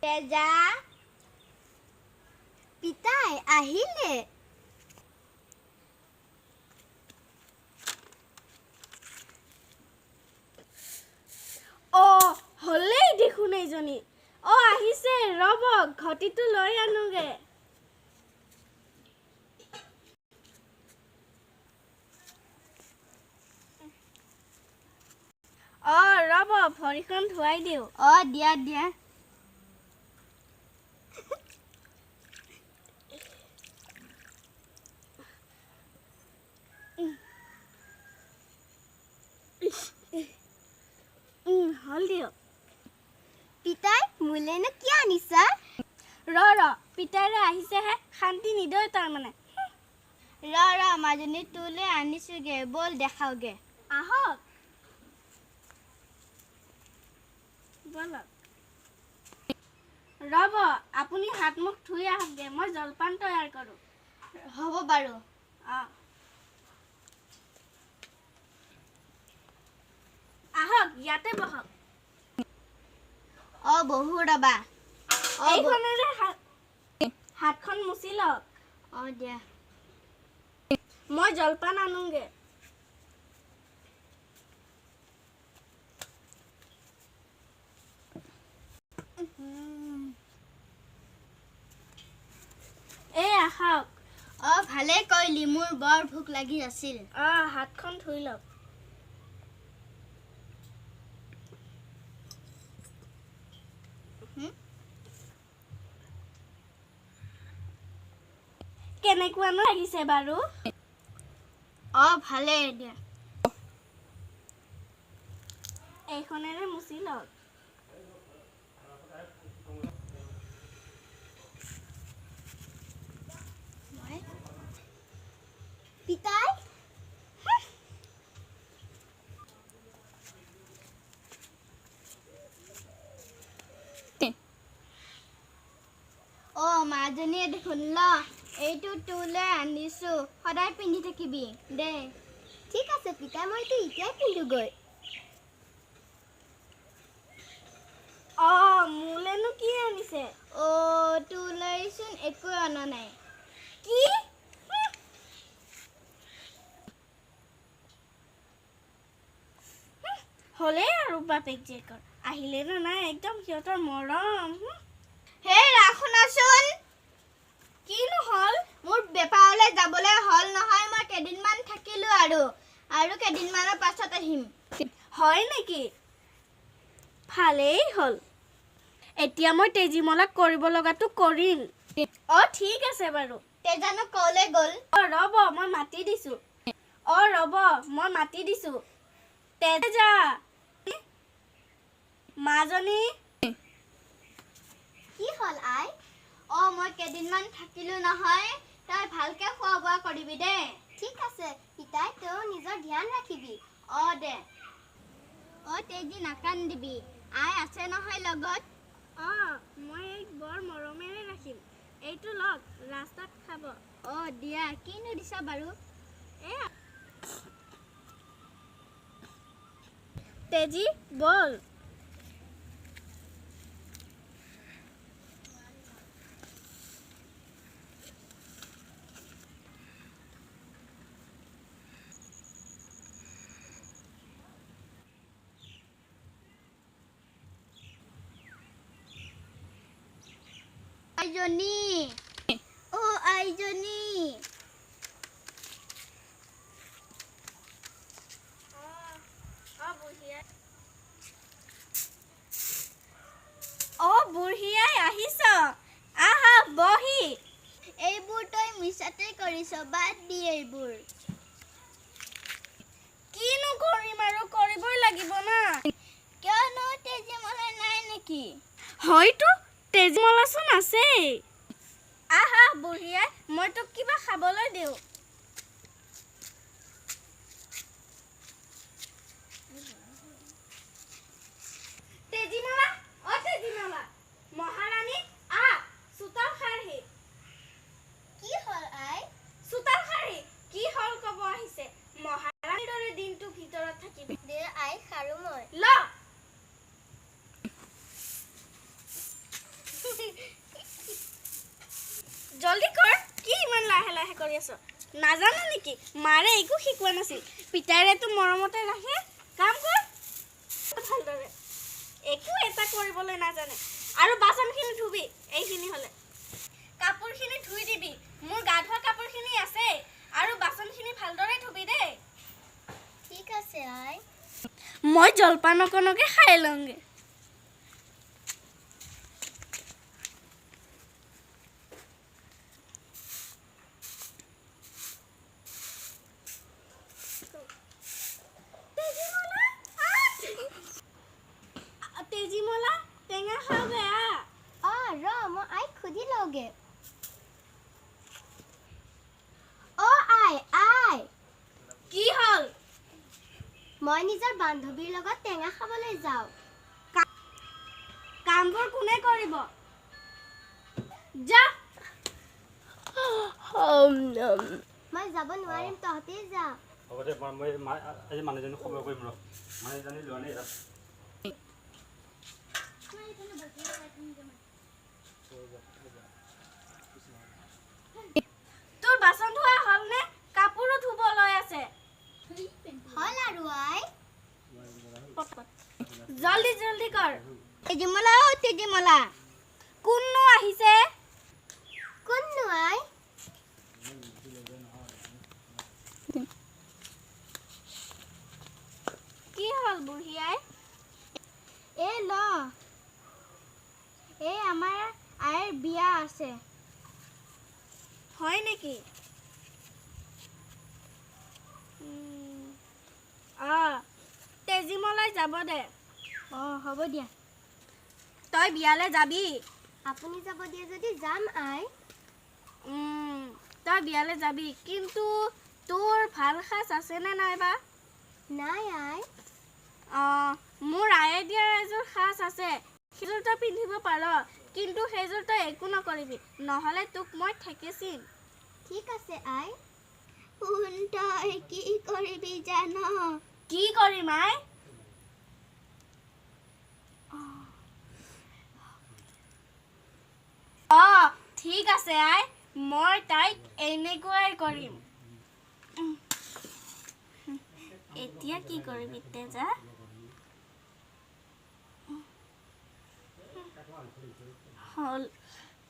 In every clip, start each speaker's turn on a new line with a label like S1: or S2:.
S1: তেজা পিতাই আহিলে
S2: অ হলেই দেখোন এইজনী অ আহিছে ৰব ঘটিটো লৈ আনোগে অ ৰব ভৰিখন ধুৱাই দিও
S1: অ দিয়া দিয়া
S2: হল দিও
S1: পিতাই মোলেনো কি আনিছা
S2: ৰ পিতাইৰে আহিছেহে শান্তি নিদয় তাৰমানে
S1: ৰ মাজনী তোলে আনিছোগে বল দেখাওগে
S2: আহক বলক ৰব আপুনি হাত মুখ ধুই আহকগে মই জলপান তৈয়াৰ কৰো
S1: হ'ব বাৰু
S2: আহক ইয়াতে বহক
S1: অ বহু ৰবা
S2: এইখনেৰে হাতখন মুচি লওক
S1: অ দিয়া
S2: মই জলপান আনোগে এই আহক
S1: অ ভালে কৰিলি মোৰ বৰ ভোক লাগি আছিল
S2: হাতখন ধুই লওক কেনেকুৱানো লাগিছে বাৰু
S1: অ ভালে দিয়া
S2: এইখনেৰে মুচি লওক
S1: পিতাই অ মাজনীয়ে দেখোন ল এইটো তোলে আনিছো সদায় পিন্ধি থাকিবি দে ঠিক আছে পিতাই মই এইটো এতিয়াই পিন্ধোগৈ
S2: মোলেনো কি আনিছে
S1: অ তোলৈচোন একো অনা নাই
S2: কি হলে আৰু বাপেক জীয়েকৰ আহিলে না নাই একদম সিহঁতৰ মৰম
S1: হে ৰাখোনাচোন
S2: কিনো হল
S1: মোৰ বেপাৰলৈ যাবলৈ হল নহয় মই কেদিনমান থাকিলো আৰু কেদিনমানৰ পাছত আহিম
S2: হয় নেকি ভালেই হল এতিয়া মই তেজীমলাক কৰিব লগাটো কৰিম ঠিক আছে বাৰু
S1: তেজানো কলে গল
S2: ৰব মই মাতি দিছো তেজা মাজনী
S1: কি হল আই মই কেদিনমান থাকিলো নহয় তই ভালকে খোৱা বোৱা কৰিবি দে ঠিক আছে পিতাই তই নিজৰ ধ্যান ৰাখিবি দে তেজি নাকান্দিবি আই আছে নহয় লগত
S2: মই এক বৰ মৰমেৰে ৰাখিম এইটো লওক ৰাস্তাত খাব
S1: দিয়া কিনো দিছা বাৰু
S2: তেজি বল
S1: আইজনী আইজনী
S2: বুঢ়িয়াই আহিছ আহা বহি
S1: এইবোৰ তই মিছাতে কৰিছ বাদ দি এইবোৰ
S2: কিনো কৰিম আৰু কৰিবই লাগিব না
S1: কিয়নো তেজীমলা নাই নেকি
S2: হয়তো তেজীমলাচোন আছেই আহা বুঢ়িয়াই মই তোক কিবা খাবলৈ দিওঁ তেজীমলা মহাৰাণী চোতাল সাৰহি
S1: কি হল আই
S2: চোতাল সাৰহি কি হল কব আহিছে মহাৰাণীৰ দৰে দিনটো ভিতৰত থাকিবি
S1: দে আই সাৰো মই
S2: ল কৰি আছ নাজানো নেকি মাৰে একো শিকোৱা নাছিল পিতাইৰেতো মৰমতে ৰাখে কাম কৰ ভালদৰে একো এটা কৰিবলৈ নাজানে আৰু বাচনখিনি ধুবি এইখিনি হ'লে কাপোৰখিনি ধুই দিবি মোৰ গা ধোৱা কাপোৰখিনি আছে আৰু বাচনখিনি ভালদৰে ধুবি দেই
S1: ঠিক আছে আই
S2: মই জলপান অকণকে খাই লওঁগে তেজীমলা টেঙা খাওঁগে
S1: ৰ মই আইক সুধি লওঁগে আই
S2: কি হ'ল
S1: মই নিজৰ বান্ধৱীৰ লগত টেঙা খাবলৈ যাওঁ
S2: কামবোৰ কোনে কৰিব যা
S1: মই যাব নোৱাৰিম তহঁতেই যা
S3: হ'ব দে মই আজি মানুহজনী খবৰ কৰিম ৰ মানুহজনী লোৱা নাই
S2: তোৰ বাচন ধোৱা হ'লনে কাপোৰো ধুবলৈ আছে
S1: হ'ল আৰু আই
S2: জলদি জলদি কৰ
S1: তেজীমলা
S2: কোননো আহিছে
S1: কোননো আই
S2: কি হ'ল বুঢ়ী আই
S1: আমাৰ আইৰ বিয়া আছে
S2: হয় নেকি তেজীমলাই যাব দে
S1: হ'ব দিয়া
S2: তই বিয়ালৈ যাবি
S1: আপুনি যাব দিয়ে যদি যাম আই
S2: তই বিয়ালৈ যাবি কিন্তু তোৰ ভাল সাজ আছেনে নাইবা
S1: নাই আই
S2: মোৰ আয়ে দিয়াৰ এযোৰ সাজ আছে সেইযোৰ তই পিন্ধিব পাৰ কিন্তু সেইযোৰ তই একো নকৰিবি নহ'লে তোক মই ঠেকেচিম
S1: ঠিক আছে আই তই কি কৰিবি জান
S2: কি কৰিম আই ঠিক আছে আই মই তাইক এনেকুৱাই কৰিম এতিয়া কি কৰিবি তেজা হ'ল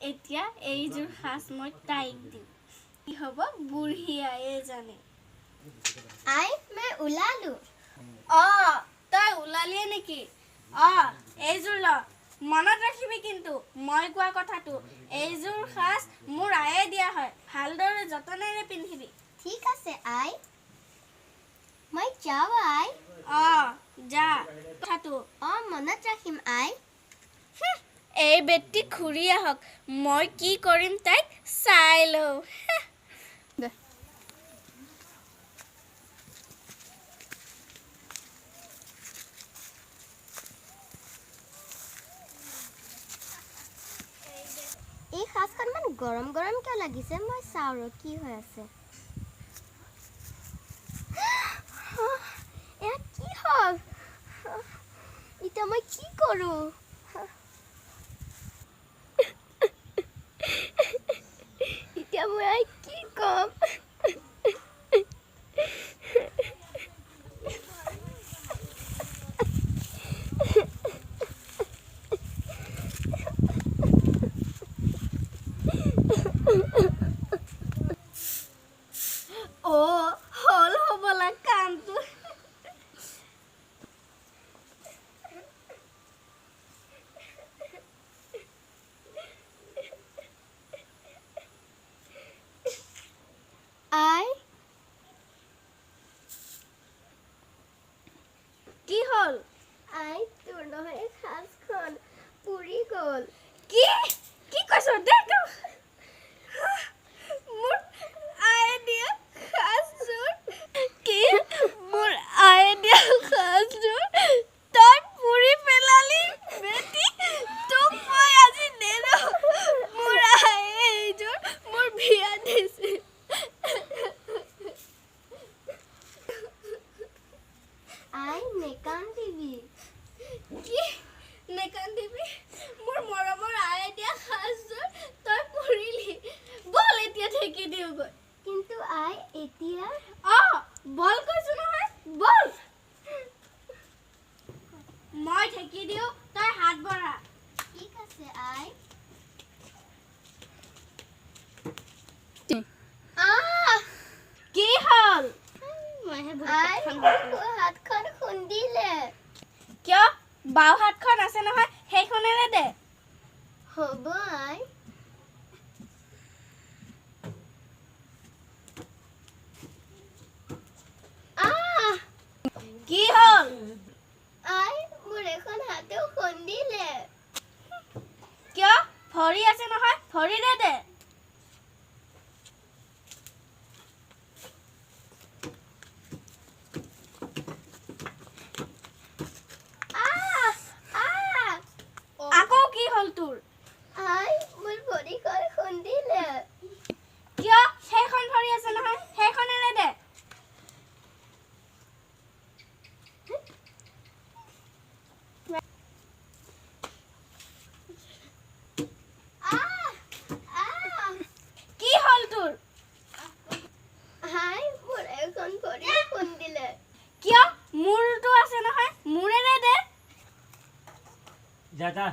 S2: এতিয়া এইযোৰ সাজ মই তাইক দিম কি হ'ব বুঢ়ী আয়ে জানে
S1: আই মই ওলালো
S2: তই ওলালিয়ে নেকি এইযোৰ ল মনত ৰাখিবি কিন্তু মই কোৱা কথাটো এইযোৰ সাজ মোৰ আয়ে দিয়া হয় ভালদৰে যতনেৰে পিন্ধিবি
S1: ঠিক আছে আই মই যাওঁ আই
S2: যা কথাটো
S1: মনত ৰাখিম আই
S2: এই বেটি ঘূৰি আহক মই কি কৰিম তাইক চাই লওঁ
S1: এই সাজখন ইমান গৰম গৰম কিয় লাগিছে মই চাওঁ ৰ কি হৈ আছে এয়া কি হ'ল এতিয়া মই কি কৰোঁ এতিয়া মই কি ক'ম
S2: হ'ল হ'বলা কামটো
S1: আই
S2: কি হ'ল
S1: আই তোৰ নহয় সাজখন পুৰি গ'ল
S2: কি কি কৈছ দেখ মোৰ আয়ে দিয়া সাজযোৰ কি মোৰ আয়ে দিয়া সাজযোৰ তই পুৰি পেলালি বেটি তোক মই আজি নেৰো মোৰ আয়ে এইযোৰ মোৰ বিয়া দিছে
S1: আই নেকান্দিবি
S2: কি নেকান্দিবি মোৰ মৰমৰ আয়ে দিয়া সাজযোৰ তই পুৰিলি বল এতিয়া ঠেকি দিওঁগৈ
S1: কিন্তু আই এতিয়া
S2: বল কৈছো নহয় বল মই ঠেকি দিও তই হাত বঢ়া
S1: ঠিক আছে আই
S2: কি হল
S1: আই হাতখন খুন্দিলে
S2: কিয় বাও হাতখন আছে নহয় সেইখনেৰে দে
S1: হ'ব আই
S2: কি হল
S1: আই মোৰ এখন হাতেও খুন্দিলে
S2: কিয় ভৰি আছে নহয় ভৰিৰে দে আকৌ কি হল তোৰ
S1: আই মোৰ ভৰিখন খুন্দিলে
S2: কিয় সেইখন ভৰি আছে নহয় সেইখনেৰে দে কি হল তোৰ
S1: আই মোৰ এখন ভৰি খুন্দিলে
S2: কিয় মূৰটো আছে নহয় মূৰেৰে দে
S3: যা যা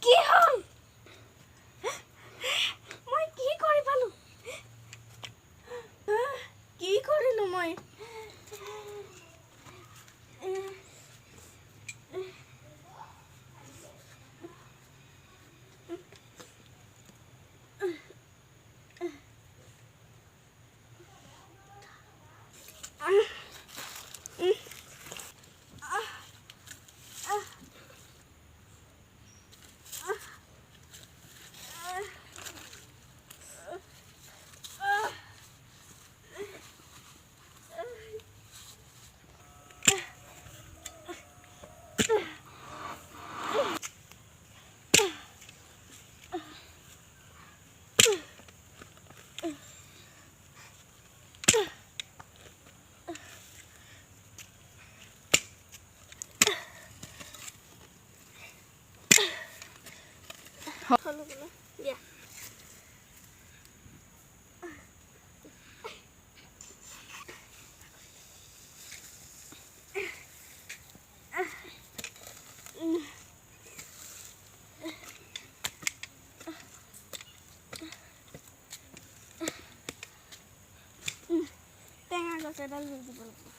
S2: কি হল মই কি কৰি পালো কি কৰিলো মই দিয়া টেঙা গছ এডাল ৰুই দিব লাগিব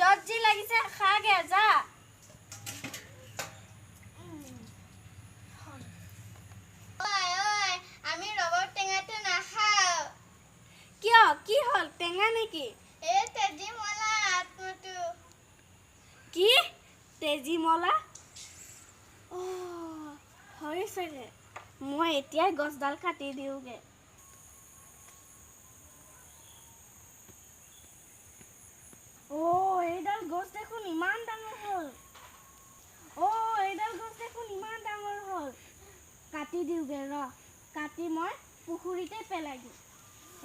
S2: যত যি লাগিছে খাগে যা
S1: আমি ৰবৰ টেঙাটো নাখাওঁ
S2: কিয় কি হল টেঙা নেকি
S1: তেজি মলা আত্মটো
S2: কি তেজি মলা হয় চাগে মই এতিয়াই গছডাল কাটি দিওঁগে এইডাল গছ দেখোন ইমান ডাঙৰ হ'ল এইডাল গছ দেখোন ইমান ডাঙৰ হ'ল কাটি দিওঁগে ৰ কাটি মই পুখুৰীতে পেলাই দিওঁ